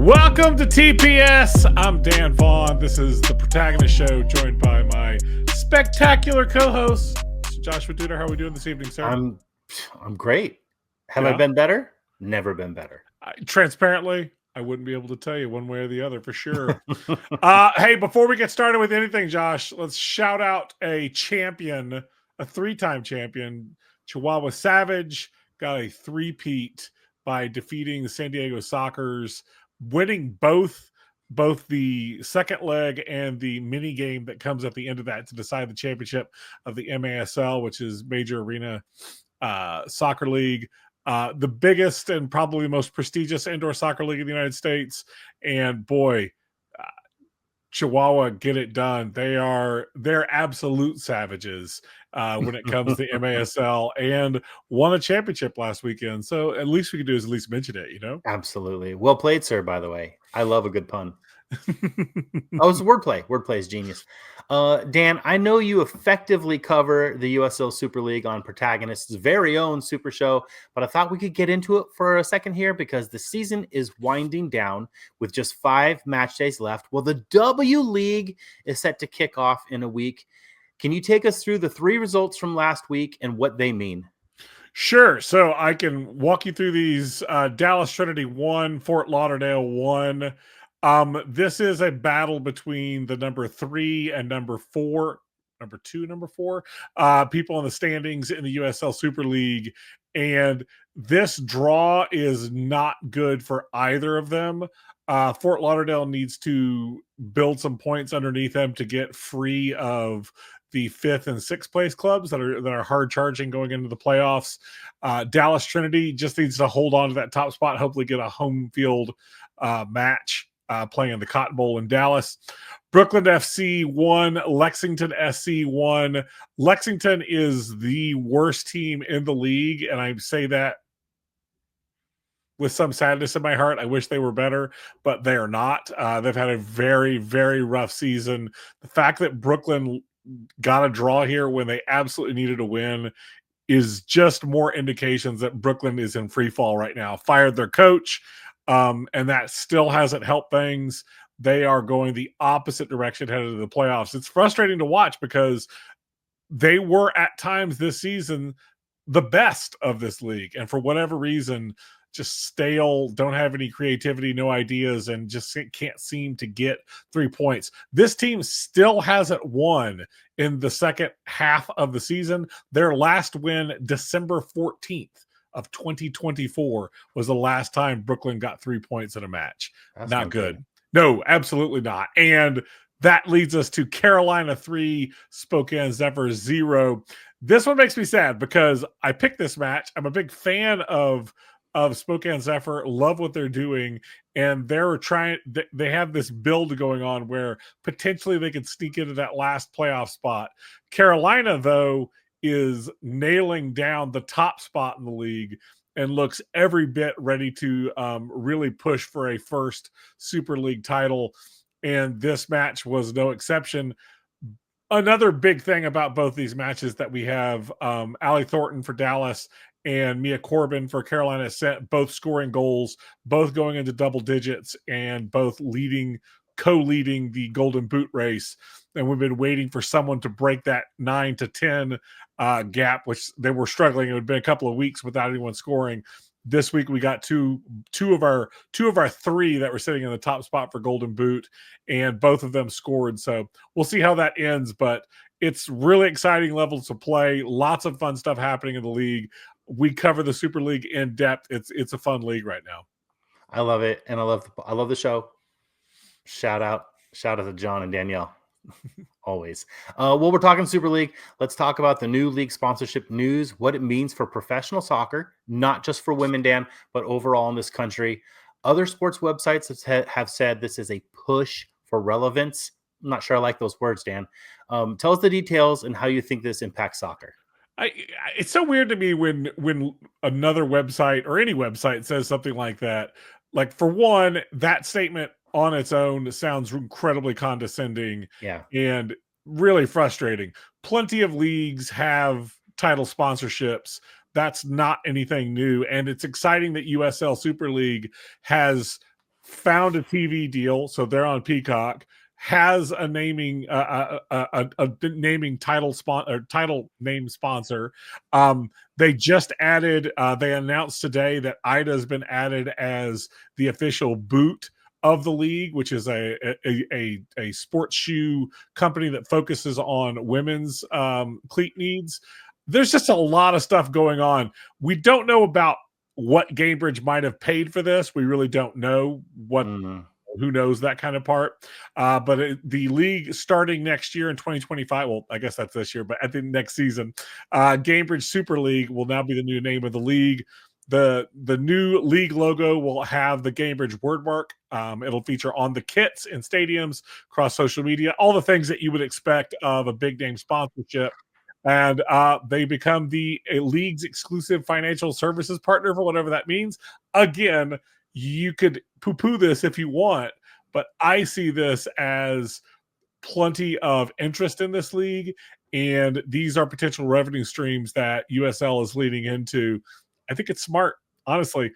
Welcome to TPS. I'm Dan Vaughn. This is the Protagonist show, joined by my spectacular co-host, Joshua Duder. How are we doing this evening, sir? I'm great. Have I been better? Never been better. Transparently, I wouldn't be able to tell you one way or the other for sure. Hey, before we get started with anything, Josh, let's shout out a champion, a three-time champion. Chihuahua Savage got a three-peat by defeating the San Diego Sockers, winning both the second leg and the mini game that comes at the end of that to decide the championship of the MASL, which is Major Arena Soccer League. The biggest and probably most prestigious indoor soccer league in the United States. And boy, Chihuahua get it done. They're absolute savages when it comes to MASL, and won a championship last weekend. So at least we can do is at least mention it, you know? Absolutely. Well played, sir, by the way. I love a good pun. Oh, it's wordplay. Wordplay is genius. Dan, I know you effectively cover the USL Super League on Protagonist's very own Super Show, but I thought we could get into it for a second here because the season is winding down with just 5 match days left. Well, the W League is set to kick off in a week. Can you take us through the 3 results from last week and what they mean? Sure. So I can walk you through these. Dallas Trinity 1, Fort Lauderdale 1. This is a battle between the number 3 and number 4, number 2, number 4 people in the standings in the USL Super League. And this draw is not good for either of them. Fort Lauderdale needs to build some points underneath them to get free of the 5th and 6th place clubs that are hard charging going into the playoffs. Dallas Trinity just needs to hold on to that top spot, hopefully get a home field match playing in the Cotton Bowl in Dallas. Brooklyn FC 1, Lexington SC 1. Lexington is the worst team in the league, and I say that with some sadness in my heart. I wish they were better, but they are not. They've had a very, very rough season. The fact that Brooklyn got a draw here when they absolutely needed a win is just more indications that Brooklyn is in free fall right now. Fired their coach, and that still hasn't helped things. They are going the opposite direction headed to the playoffs. It's frustrating to watch because they were at times this season the best of this league, and for whatever reason, just stale, don't have any creativity, no ideas, and just can't seem to get 3 points. This team still hasn't won in the second half of the season. Their last win, December 14th of 2024, was the last time Brooklyn got 3 points in a match. That's not good. No, absolutely not. And that leads us to Carolina 3, Spokane Zephyr 0. This one makes me sad because I picked this match. I'm a big fan of Spokane Zephyr, love what they're doing, and they have this build going on where potentially they could sneak into that last playoff spot. Carolina, though, is nailing down the top spot in the league and looks every bit ready to really push for a first Super League title, and this match was no exception. Another big thing about both these matches that we have Allie Thornton for Dallas and Mia Corbin for Carolina set, both scoring goals, both going into double digits, and both co-leading the Golden Boot race. And we've been waiting for someone to break that 9 to 10 gap, which they were struggling. It would have been a couple of weeks without anyone scoring. This week we got two of our 3 that were sitting in the top spot for Golden Boot, and both of them scored. So we'll see how that ends, but it's really exciting levels to play. Lots of fun stuff happening in the league. We cover the Super League in depth. It's a fun league right now. I love it, and I love the show. Shout out to John and Danielle. Always. Well, we're talking Super League. Let's talk about the new league sponsorship news, what it means for professional soccer, not just for women, Dan, but overall in this country. Other sports websites have said this is a push for relevance. I'm not sure I like those words, Dan. Tell us the details and how you think this impacts soccer. It's so weird to me when another website or any website says something like that. Like, for one, that statement on its own sounds incredibly condescending, and really frustrating. Plenty of leagues have title sponsorships. That's not anything new, and it's exciting that USL Super League has found a TV deal, so they're on Peacock. Has a naming naming title name sponsor. They just added. They announced today that Ida has been added as the official boot of the league, which is a sports shoe company that focuses on women's cleat needs. There's just a lot of stuff going on. We don't know about what Gamebridge might have paid for this. We really don't know what. Who knows that kind of part. But the league starting next year in 2025, well, I guess that's this year, but at the next season, Gamebridge Super League will now be the new name of the league. The new league logo will have the Gamebridge wordmark. It'll feature on the kits in stadiums, across social media, all the things that you would expect of a big name sponsorship. And they become the league's exclusive financial services partner, for whatever that means. Again, you could poo-poo this if you want, but I see this as plenty of interest in this league, and these are potential revenue streams that USL is leading into. I think it's smart, honestly.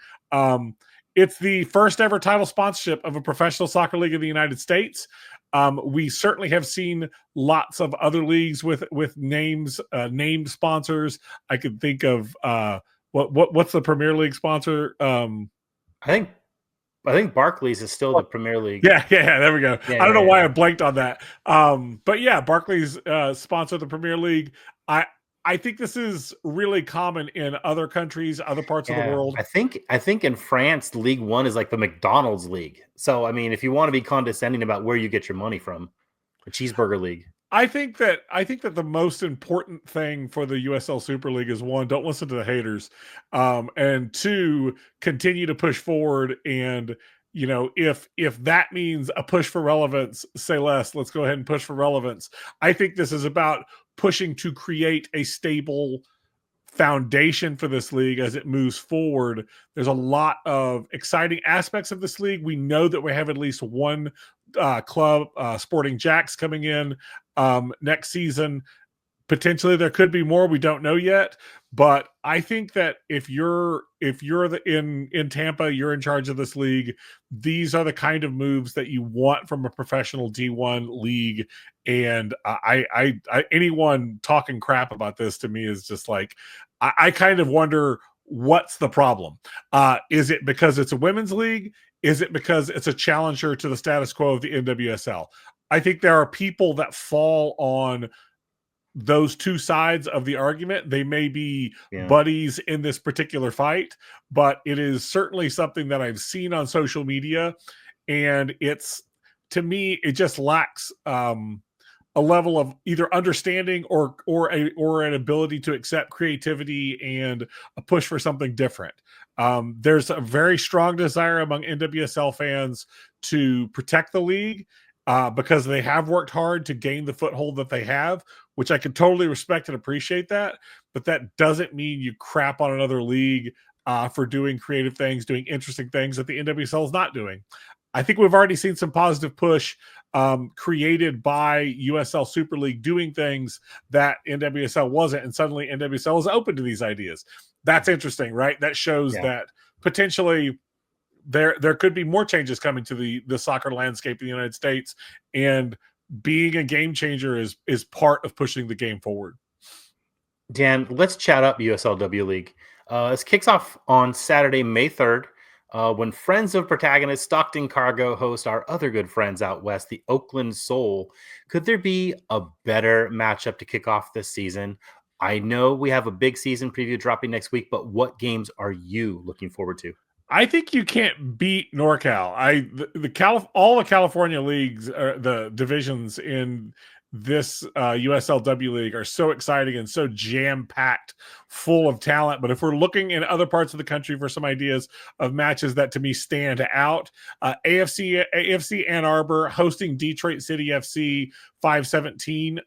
It's the first ever title sponsorship of a professional soccer league in the United States. We certainly have seen lots of other leagues with names, named sponsors. I could think of what's the Premier League sponsor? I think Barclays is still the Premier League. Yeah, there we go. I don't know why I blanked on that. But yeah, Barclays sponsor the Premier League. I think this is really common in other countries, other parts of the world. I think in France, League One is like the McDonald's league. So I mean, if you want to be condescending about where you get your money from, the cheeseburger league. I think that the most important thing for the USL Super League is, one, don't listen to the haters, and two, continue to push forward. And if that means a push for relevance, say less. Let's go ahead and push for relevance. I think this is about pushing to create a stable foundation for this league as it moves forward. There's a lot of exciting aspects of this league. We know that we have at least one club, Sporting Jacks, coming in next season. Potentially there could be more. We don't know yet, but I think that if you're in Tampa, you're in charge of this league. These are the kind of moves that you want from a professional D1 league. And I anyone talking crap about this to me is just like, I kind of wonder, what's the problem? Is it because it's a women's league? Is it because it's a challenger to the status quo of the NWSL? I think there are people that fall on those two sides of the argument. They may be buddies in this particular fight, but it is certainly something that I've seen on social media, and to me, it just lacks a level of either understanding or an ability to accept creativity and a push for something different. There's a very strong desire among NWSL fans to protect the league because they have worked hard to gain the foothold that they have, which I can totally respect and appreciate that. But that doesn't mean you crap on another league for doing creative things, doing interesting things that the NWSL is not doing. I think we've already seen some positive push created by USL Super League doing things that NWSL wasn't, and suddenly NWSL is open to these ideas. That's interesting, right? That shows that potentially there could be more changes coming to the soccer landscape in the United States, and being a game changer is part of pushing the game forward. Dan, let's chat up USLW League. This kicks off on Saturday, May 3rd. When Friends of Protagonist Stockton Cargo host our other good friends out west, the Oakland Soul. Could there be a better matchup to kick off this season? I know we have a big season preview dropping next week, but what games are you looking forward to? I think you can't beat NorCal. All the California leagues, the divisions in this USLW league are so exciting and so jam-packed, full of talent. But if we're looking in other parts of the country for some ideas of matches that to me stand out, AFC Ann Arbor hosting Detroit City FC 517.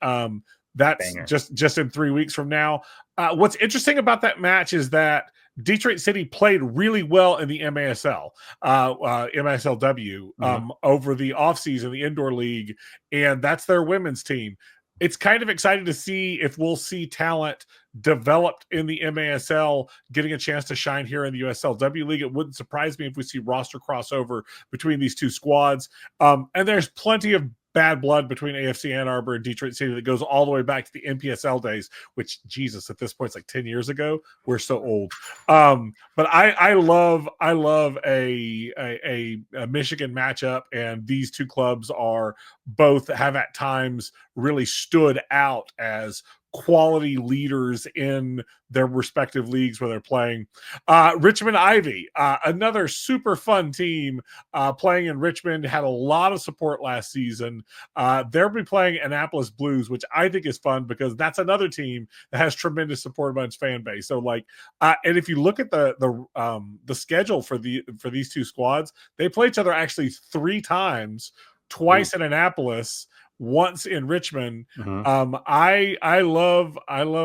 That's Banger. just in 3 weeks from now. What's interesting about that match is that Detroit City played really well in the MASL, MASLW over the offseason, the indoor league, and that's their women's team. it's kind of exciting to see if we'll see talent developed in the MASL getting a chance to shine here in the USLW League. It wouldn't surprise me if we see roster crossover between these two squads. And there's plenty of bad blood between AFC Ann Arbor and Detroit City that goes all the way back to the NPSL days, which Jesus, at this point, it's like 10 years ago. We're so old. But I love a Michigan matchup, and these two clubs are both have at times really stood out as quality leaders in their respective leagues where they're playing. Richmond Ivy, another super fun team playing in Richmond, had a lot of support last season. They'll be playing Annapolis Blues, which I think is fun because that's another team that has tremendous support among its fan base. So and if you look at the schedule for these two squads, they play each other actually 3 times, twice in Annapolis, once in Richmond. I love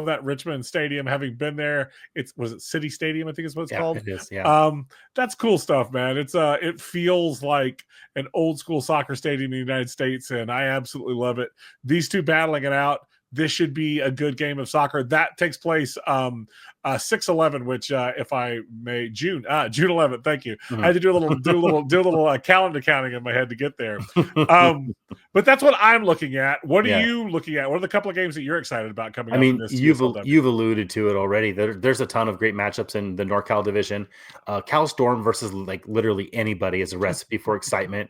that Richmond Stadium. Having been there, was it City Stadium? I think is what it's called. It is, yeah. That's cool stuff, man. It feels like an old school soccer stadium in the United States, and I absolutely love it. These two battling it out. This should be a good game of soccer. That takes place 6/11, which if I may, June 11th. Thank you. I had to do a little calendar counting in my head to get there. But that's what I'm looking at. What are you looking at? What are the couple of games that you're excited about coming up? In this you've alluded to it already. There's a ton of great matchups in the NorCal division. Cal Storm versus like literally anybody is a recipe for excitement.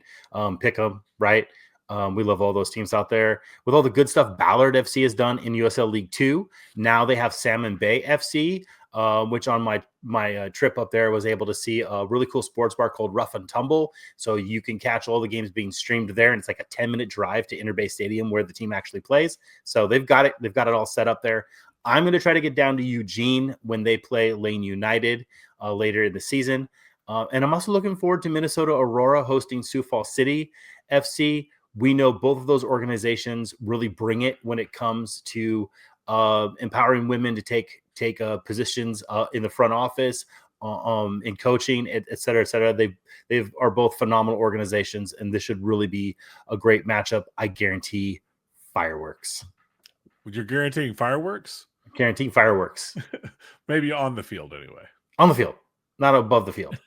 Pick 'em, right? We love all those teams out there. With all the good stuff Ballard FC has done in USL League 2, now they have Salmon Bay FC, which on my trip up there was able to see a really cool sports bar called Rough and Tumble. So you can catch all the games being streamed there, and it's like a 10-minute drive to Interbay Stadium where the team actually plays. So they've got it all set up there. I'm going to try to get down to Eugene when they play Lane United later in the season. And I'm also looking forward to Minnesota Aurora hosting Sioux Falls City FC. We know both of those organizations really bring it when it comes to empowering women to take positions in the front office, in coaching, et cetera, et cetera. They are both phenomenal organizations, and this should really be a great matchup. I guarantee fireworks. You're guaranteeing fireworks? Guaranteeing fireworks. Maybe on the field anyway. On the field. Not above the field.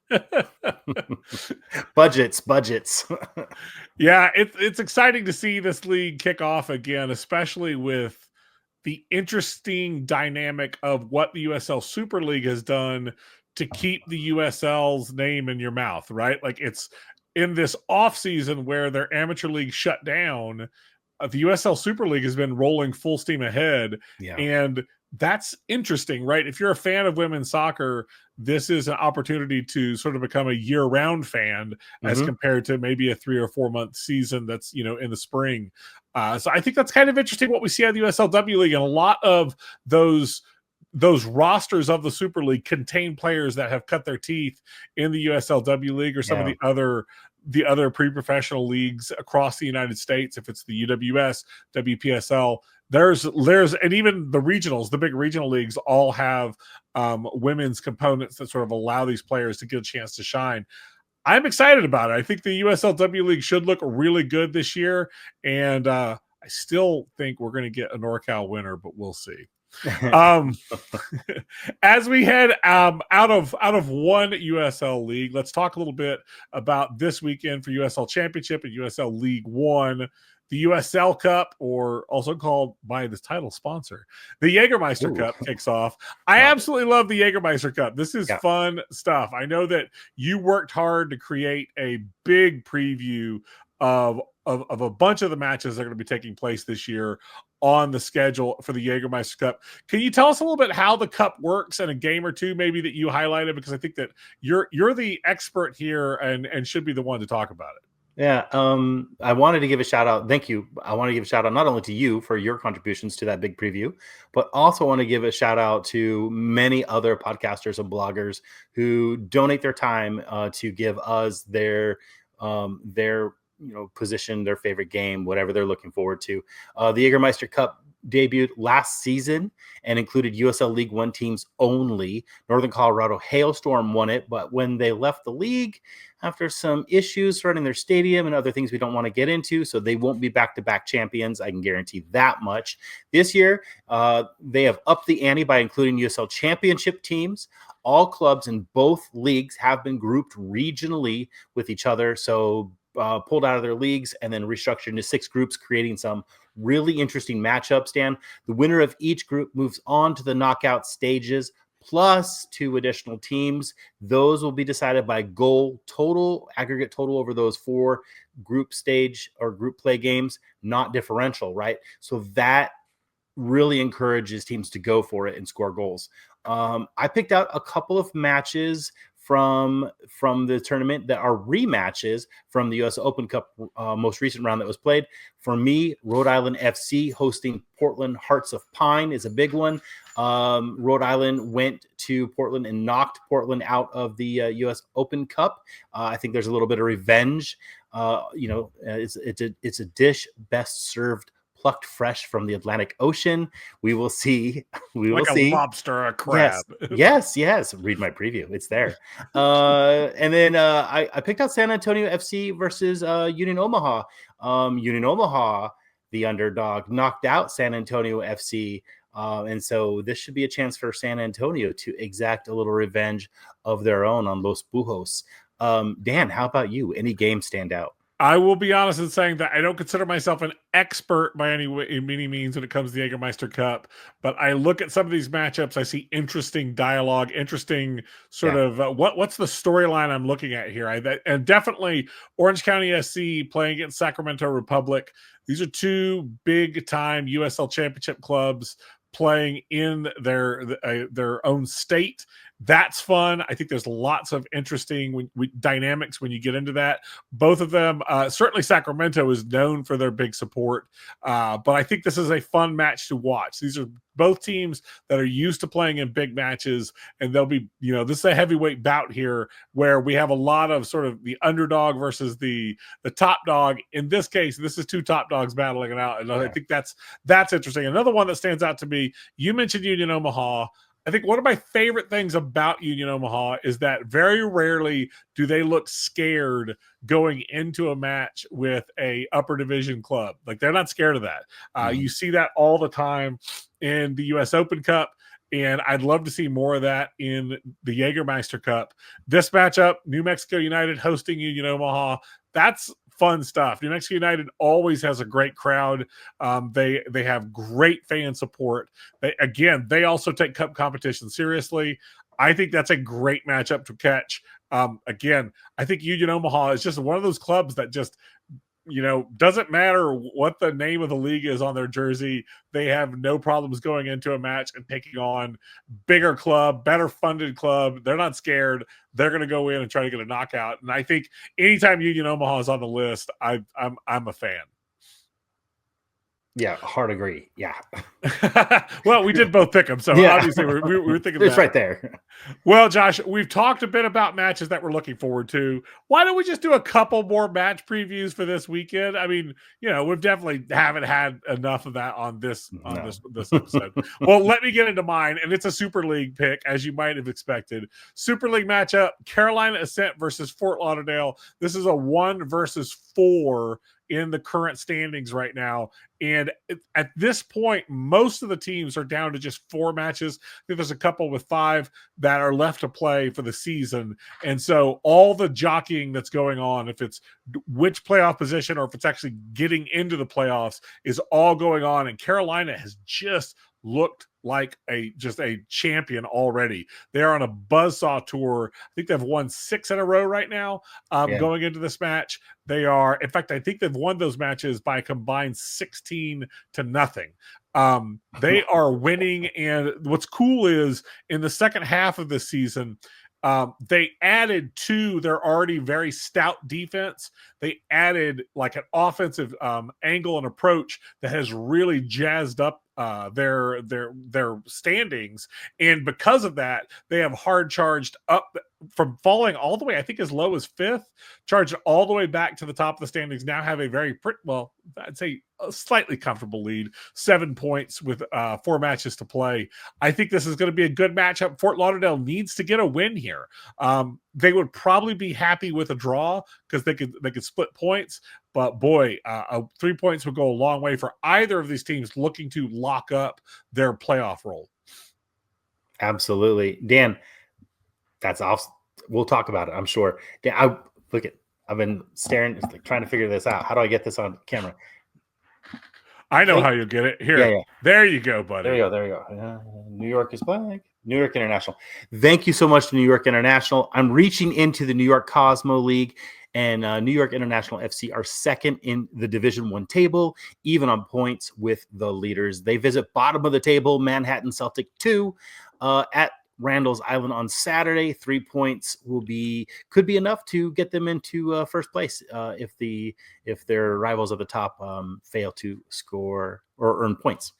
budgets. Yeah, it's exciting to see this league kick off again, especially with the interesting dynamic of what the USL Super League has done to keep the USL's name in your mouth, right? Like, it's in this off season where their amateur league shut down. The USL Super League has been rolling full steam ahead, and that's interesting, right? If you're a fan of women's soccer, this is an opportunity to sort of become a year-round fan as compared to maybe a 3 or 4 month season that's, in the spring. So I think that's kind of interesting what we see out of the USLW League, and a lot of those rosters of the Super League contain players that have cut their teeth in the USLW League or some of the other pre-professional leagues across the United States. If it's the UWS, WPSL, there's and even the regionals, the big regional leagues all have women's components that sort of allow these players to get a chance to shine. I'm excited about it. I think the USLW League should look really good this year, and I still think we're going to get a NorCal winner, but we'll see. As we head out of one USL league, let's talk a little bit about this weekend for USL Championship and USL League One. The USL Cup, or also called by this title sponsor, the Jägermeister Cup, kicks off. I absolutely love the Jägermeister Cup. This is fun stuff. I know that you worked hard to create a big preview of a bunch of the matches that are going to be taking place this year on the schedule for the Jägermeister Cup. Can you tell us a little bit how the cup works and a game or two maybe that you highlighted? Because I think that you're the expert here and should be the one to talk about it. Yeah, I wanted to give a shout out. Thank you. I want to give a shout out not only to you for your contributions to that big preview, but also want to give a shout out to many other podcasters and bloggers who donate their time to give us their position, their favorite game, whatever they're looking forward to. The Jägermeister Cup debuted last season and included USL League One teams only. Northern Colorado Hailstorm won it, but when they left the league after some issues surrounding their stadium and other things we don't want to get into, so they won't be back-to-back champions. I can guarantee that much. This year, they have upped the ante by including USL Championship teams. All clubs in both leagues have been grouped regionally with each other, so pulled out of their leagues and then restructured into 6 groups, creating some really interesting matchups, Dan. The winner of each group moves on to the knockout stages, plus 2 additional teams. Those will be decided by goal total, aggregate total over those 4 group stage or group play games, not differential, right? So that really encourages teams to go for it and score goals. I picked out a couple of matches from the tournament that are rematches from the US Open Cup most recent round that was played. For me, Rhode Island FC hosting Portland Hearts of Pine is a big one. Rhode Island went to Portland and knocked Portland out of the US Open Cup. I think there's a little bit of revenge. It's a dish best served plucked fresh from the Atlantic Ocean. We will see. We will see. Like a lobster, a crab. Yes. Read my preview. It's there. And then I picked out San Antonio FC versus Union Omaha. Union Omaha, the underdog, knocked out San Antonio FC. And so this should be a chance for San Antonio to exact a little revenge of their own on Los Bujos. Dan, how about you? Any games stand out? I will be honest in saying that I don't consider myself an expert by any means when it comes to the Jägermeister Cup, but I look at some of these matchups, I see interesting dialogue, interesting sort of what's the storyline I'm looking at here. And definitely Orange County SC playing against Sacramento Republic. These are 2 big-time USL Championship clubs playing in their own state. That's fun. I think there's lots of interesting dynamics when you get into that. Both of them, certainly Sacramento is known for their big support, but I think this is a fun match to watch. These are both teams that are used to playing in big matches, and they'll be, this is a heavyweight bout here where we have a lot of sort of the underdog versus the top dog. In this case, this is 2 top dogs battling it out, and I think that's interesting. Another one that stands out to me, you mentioned Union Omaha. I think one of my favorite things about Union Omaha is that very rarely do they look scared going into a match with a upper division club. Like, they're not scared of that. You see that all the time in the US Open Cup, and I'd love to see more of that in the Jägermeister Cup. This matchup, New Mexico United hosting Union Omaha, that's fun stuff. New Mexico United always has a great crowd. They have great fan support. They also take cup competition seriously. I think that's a great matchup to catch. Again, I think Union Omaha is just one of those clubs that just, doesn't matter what the name of the league is on their jersey. They have no problems going into a match and taking on bigger club, better funded club. They're not scared. They're going to go in and try to get a knockout. And I think anytime Union Omaha is on the list, I'm a fan. Yeah, hard agree. Yeah. Well, we did both pick them, so obviously we were thinking it's right there. Well, Josh, we've talked a bit about matches that we're looking forward to. Why don't we just do a couple more match previews for this weekend? I mean, we've definitely haven't had enough of that on this episode. Well, let me get into mine, and it's a Super League pick, as you might have expected. Super League matchup: Carolina Ascent versus Fort Lauderdale. This is a 1 versus 4 in the current standings right now. And at this point, most of the teams are down to just 4 matches. I think there's a couple with 5 that are left to play for the season. And so all the jockeying that's going on, if it's which playoff position or if it's actually getting into the playoffs, is all going on. And Carolina has just looked like a champion already. They're on a buzzsaw tour. I think they've won 6 in a row right now. Going into this match, they are, in fact, I think they've won those matches by a combined 16-0. They are winning, and what's cool is in the second half of the season, they added to their already very stout defense. They added like an offensive angle and approach that has really jazzed up their standings, and because of that, they have hard charged up from falling all the way, I think, as low as 5th, charged all the way back to the top of the standings. Now have a very well, I'd say a slightly comfortable lead, 7 points with 4 matches to play. I think this is going to be a good matchup. Fort Lauderdale needs to get a win here. They would probably be happy with a draw because they could split points. But boy, 3 points would go a long way for either of these teams looking to lock up their playoff role. Absolutely, Dan. That's off. We'll talk about it, I'm sure. Dan, I've been staring, trying to figure this out. How do I get this on camera? I know how you'll get it. Here, yeah. There you go, buddy. There you go. New York is blank. New York International. Thank you so much to New York International. I'm reaching into the New York Cosmo League, and New York International FC are second in the Division 1 table, even on points with the leaders. They visit bottom of the table, Manhattan Celtic 2, at Randall's Island on Saturday. 3 points could be enough to get them into first place if their rivals at the top fail to score or earn points.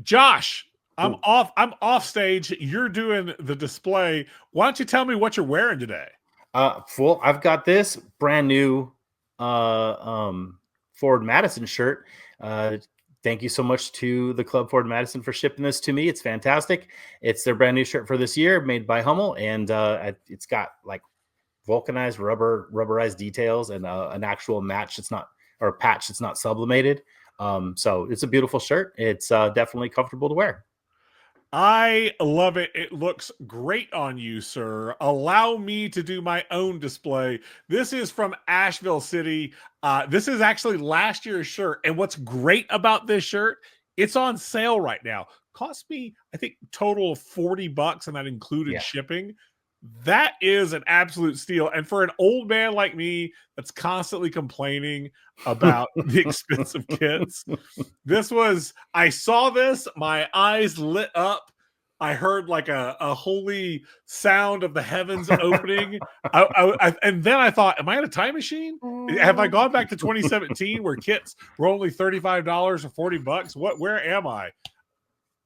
Josh, I'm off stage. You're doing the display. Why don't you tell me what you're wearing today? I've got this brand new Ford Madison shirt. Thank you so much to the Club Ford Madison for shipping this to me. It's fantastic. It's their brand new shirt for this year, made by Hummel, and it's got like vulcanized rubberized details and an actual patch that's not sublimated. So it's a beautiful shirt. It's definitely comfortable to wear. I love it. It looks great on you, sir. Allow me to do my own display. This is from Asheville City. This is actually last year's shirt. And what's great about this shirt, it's on sale right now. Cost me, I think, total of $40, and that included shipping. That is an absolute steal. And for an old man like me that's constantly complaining about the expensive kits, I saw this, my eyes lit up. I heard like a holy sound of the heavens opening. And then I thought, am I in a time machine? Have I gone back to 2017 where kits were only $35 or $40? Where am I?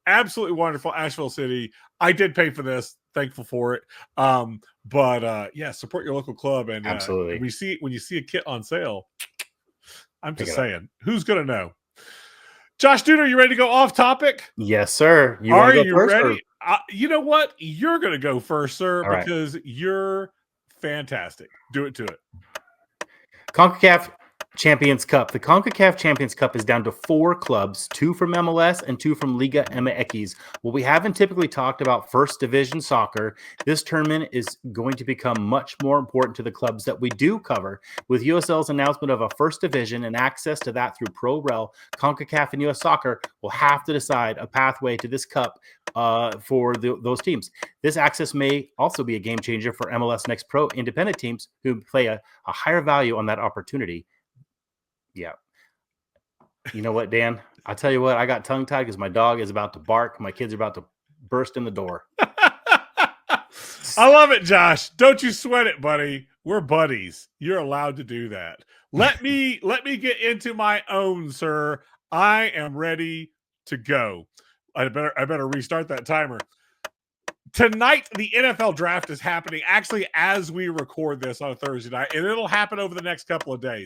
Absolutely wonderful. Asheville City. I did pay for this. Thankful for it. But support your local club. And absolutely. When you see a kit on sale, I'm just saying, who's going to know? Josh Duder, you ready to go off topic? Yes, sir. Are you ready? You know what? You're going to go first, sir, all because you're fantastic. Do it to it. CONCACAF Champions Cup. The CONCACAF Champions Cup is down to 4 clubs, 2 from MLS and 2 from Liga MX. Well, we haven't typically talked about first division soccer. This tournament is going to become much more important to the clubs that we do cover. With USL's announcement of a first division and access to that through ProRel, CONCACAF and US Soccer will have to decide a pathway to this cup for those teams. This access may also be a game changer for MLS Next Pro independent teams who play a higher value on that opportunity. Yeah. You know what, Dan? I'll tell you what, I got tongue-tied because my dog is about to bark. My kids are about to burst in the door. I love it, Josh. Don't you sweat it, buddy. We're buddies. You're allowed to do that. Let me get into my own, sir. I am ready to go. I better restart that timer. Tonight, the NFL draft is happening actually as we record this on a Thursday night, and it'll happen over the next couple of days.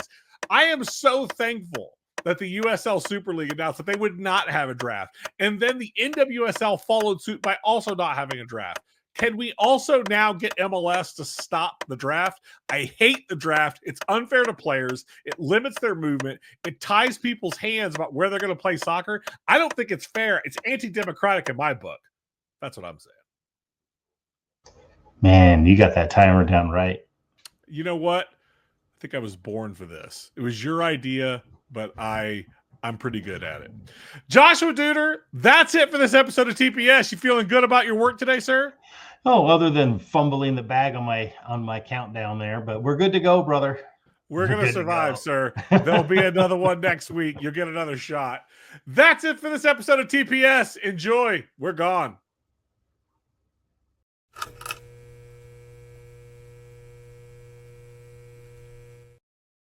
I am so thankful that the USL Super League announced that they would not have a draft. And then the NWSL followed suit by also not having a draft. Can we also now get MLS to stop the draft? I hate the draft. It's unfair to players. It limits their movement. It ties people's hands about where they're going to play soccer. I don't think it's fair. It's anti-democratic in my book. That's what I'm saying. Man, you got that timer down right. You know what? I think I was born for this. It was your idea, but I'm pretty good at it. Joshua Duder, that's it for this episode of TPS. You feeling good about your work today, sir? Oh, other than fumbling the bag on my countdown there, but we're good to go, brother. We're going to survive, sir. There'll be another one next week. You'll get another shot. That's it for this episode of TPS. Enjoy. We're gone.